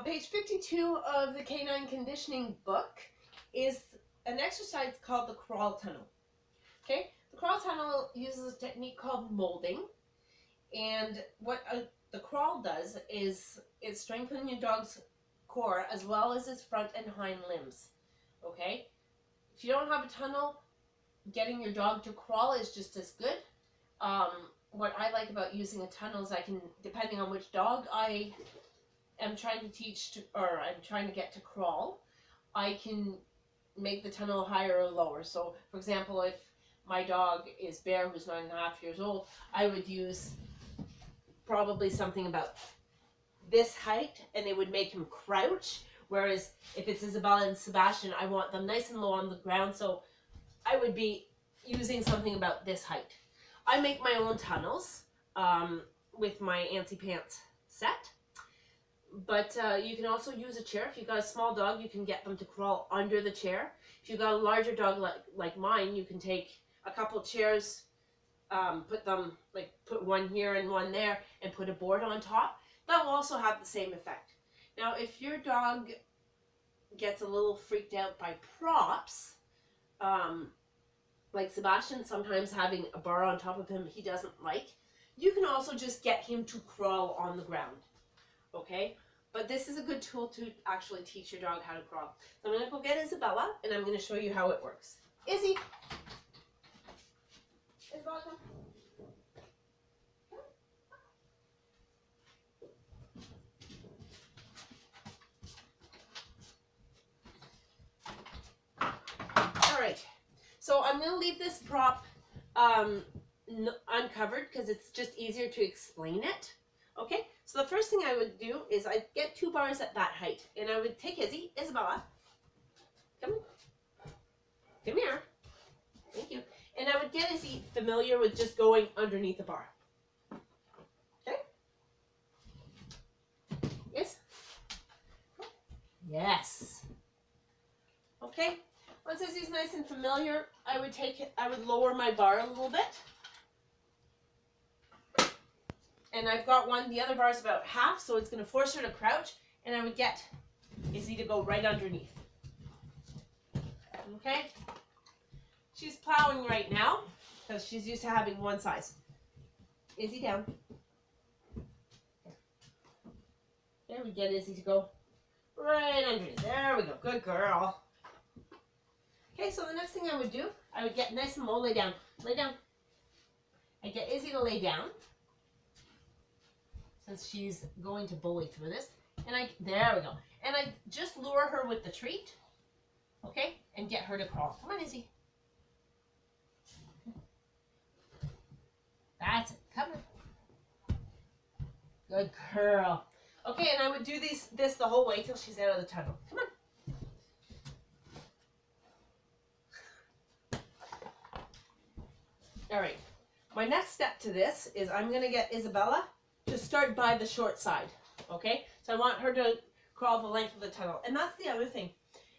page 52 of the Canine Conditioning book is an exercise called the crawl tunnel. Okay, the crawl tunnel uses a technique called molding, and what the crawl does is it strengthens your dog's core as well as his front and hind limbs. Okay, if you don't have a tunnel, getting your dog to crawl is just as good. What I like about using a tunnel is I can, depending on which dog I am trying to teach to, or I'm trying to get to crawl, I can make the tunnel higher or lower. So, for example, if my dog is Bear, who's 9.5 years old, I would use probably something about this height, and it would make him crouch. Whereas if it's Isabella and Sebastian, I want them nice and low on the ground, so I would be using something about this height. I make my own tunnels with my Antsy Pants set, but you can also use a chair. If you've got a small dog, you can get them to crawl under the chair. If you've got a larger dog like mine, you can take a couple chairs, put one here and one there, and put a board on top. That will also have the same effect. Now, if your dog gets a little freaked out by props, like Sebastian, sometimes having a bar on top of him he doesn't like, you can also just get him to crawl on the ground, okay? But this is a good tool to actually teach your dog how to crawl. So I'm going to go get Isabella, and I'm going to show you how it works. Izzy! Isabella, come. So I'm going to leave this prop uncovered because it's just easier to explain it. Okay, so the first thing I would do is I'd get 2 bars at that height, and I would take Isabella, come here, thank you, and I would get Izzy familiar with just going underneath the bar. Okay? Yes? Yes. Okay? Once Izzy's nice and familiar, I would lower my bar a little bit. And I've got the other bar is about half, so it's going to force her to crouch, and I would get Izzy to go right underneath. Okay? She's plowing right now, because she's used to having one size. Izzy down. There we get Izzy to go right underneath. There we go. Good girl. Okay, so the next thing I would do, I would get nice and low, lay down. Lay down. I get Izzy to lay down, since she's going to bully through this. And there we go. And I just lure her with the treat, okay, and get her to crawl. Come on, Izzy. That's it. Come on. Good girl. Okay, and I would do this the whole way till she's out of the tunnel. Come on. All right, my next step to this is I'm going to get Isabella to start by the short side, okay? So I want her to crawl the length of the tunnel. And that's the other thing.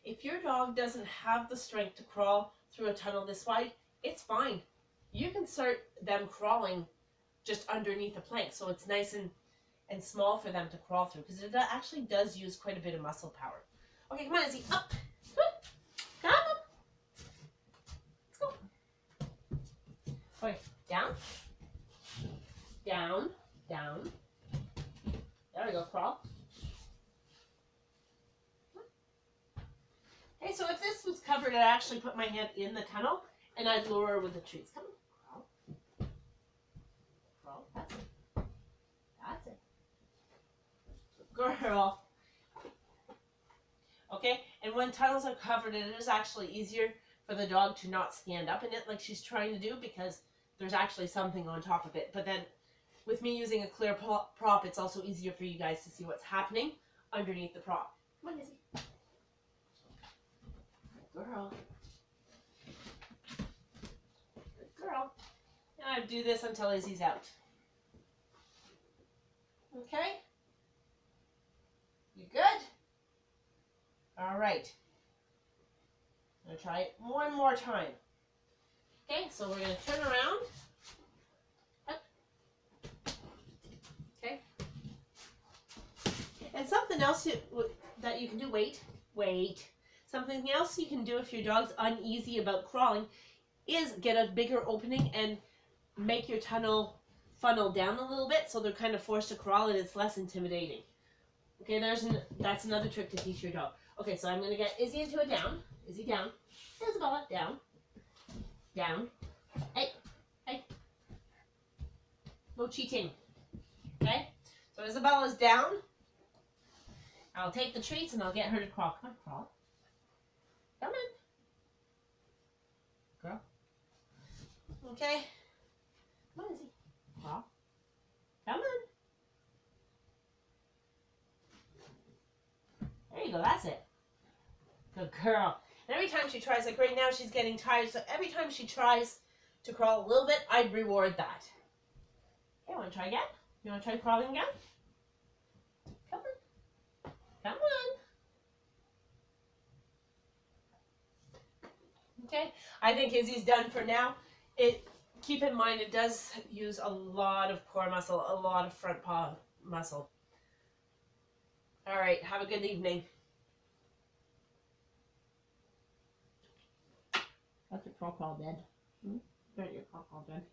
If your dog doesn't have the strength to crawl through a tunnel this wide, it's fine. You can start them crawling just underneath a plank, so it's nice and small for them to crawl through, because it actually does use quite a bit of muscle power. Okay, come on, Izzy, up. Come on. Okay, down, down, down. There we go, crawl. Okay, so if this was covered, I'd actually put my hand in the tunnel, and I'd lower her with the treats. Come on, crawl. Crawl, that's it. That's it. Good girl. Okay, and when tunnels are covered, it is actually easier for the dog to not stand up in it like she's trying to do, because there's actually something on top of it. But then with me using a clear prop, it's also easier for you guys to see what's happening underneath the prop. Come on, Izzy. Good girl. Good girl. And I do this until Izzy's out. Okay? You good? All right. I'm going to try it one more time. Okay, so we're going to turn around. Up. Okay. And something something else that you can do, wait. Something else you can do if your dog's uneasy about crawling is get a bigger opening and make your tunnel funnel down a little bit so they're kind of forced to crawl and it's less intimidating. Okay, that's another trick to teach your dog. Okay, so I'm going to get Izzy into a down. Izzy down. Isabella, down. Down. Hey. Hey. No cheating. Okay? So Isabella's down. I'll take the treats and I'll get her to crawl. Come on, crawl. Come on. Girl. Okay. Come on, Izzy. Crawl. Come on. There you go, that's it. Good girl. And every time she tries, like right now she's getting tired, so every time she tries to crawl a little bit, I'd reward that. Okay, want to try again? You want to try crawling again? Come on. Come on. Okay, I think Izzy's done for now. Keep in mind it does use a lot of core muscle, a lot of front paw muscle. All right, have a good evening. That's your crawl dead. Your crawl dead.